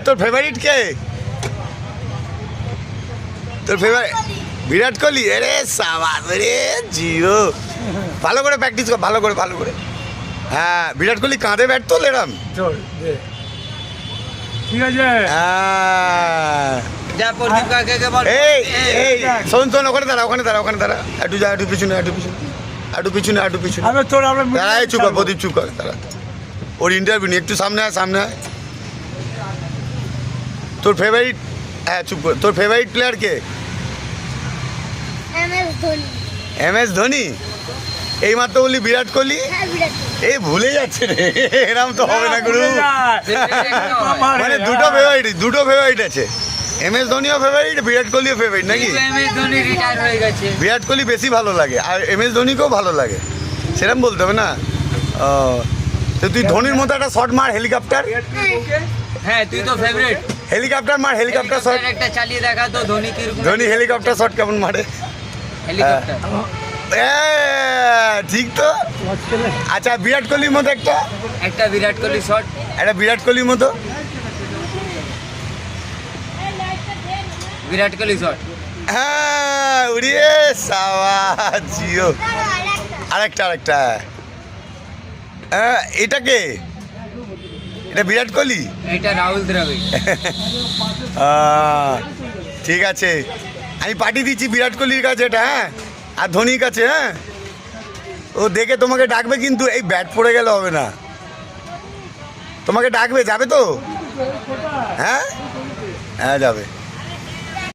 তোর ফেভারিট কে? তোর ফেভারিট বিরাট কোহলি। আরে সাবাস রে জিও, ভালো করে প্র্যাকটিস কর, ভালো করে ভালো করে। হ্যাঁ, বিরাট কোহলি কাঁধে ব্যাট তোল এরম, ঠিক আছে। এই এই শোন শোন, ওখানে দাঁড়া, ওখানে দাঁড়া, ওখানে দাঁড়া, একটু যা, একটু পিছনে, একটু পিছনে, একটু পিছনে, একটু পিছনে। দাঁড়া, চুপ কর প্রদীপ, চুপ কর, দাঁড়া। ওর ইন্টারভিউ নিয়ে একটু সামনে আয়, সামনে আয়। তোর ফেভারিট, হ্যাঁ চুপ কর, তোর ফেভারিট প্লেয়ার কে? MS ধোনি। এই মাত্র বললি বিরাট কোহলি, এই ভুলে যাচ্ছে রে, এরম তো হবে না গুরু। মানে দুটো ফেভারিট আছে, MS ধোনিও ফেভারিট, বিরাট কোহলিও ফেভারিট নাকি? বিরাট কোহলি বেশি ভালো লাগে, আর MS ধোনিকেও ভালো লাগে, সেরকম বলতে হবে না। ও, তো তুই ধোনির মতো একটা শট মার, হেলিকপ্টার। হ্যাঁ, তুই তো ফেভারিট। হেলিকপ্টার মার, হেলিকপ্টার শট একটা চালিয়ে দেখা তো, ধোনি কিরকম। ধোনি হেলিকপ্টার শট কেমন মারে? হেলিকপ্টার। ঠিক তো। আচ্ছা, বিরাট কোহলির মতো একটা বিরাট কোহলি শট, একটা বিরাট কোহলির মতো। বিরাট কোহলি শট। হ্যাঁ, উড়িয়ে সাবাস জিও। আরেকটা এটা কে? এটা বিরাট কোহলি, এটা রাহুল দ্রাবিড়। ঠিক আছে, আমি পাঠিয়ে দিচ্ছি বিরাট কোহলির কাছে এটা, হ্যাঁ, আর ধোনির কাছে। হ্যাঁ, ও দেখে তোমাকে ডাকবে, কিন্তু এই ব্যাট পড়ে গেলে হবে না, তোমাকে ডাকবে, যাবে তো? হ্যাঁ হ্যাঁ, যাবে।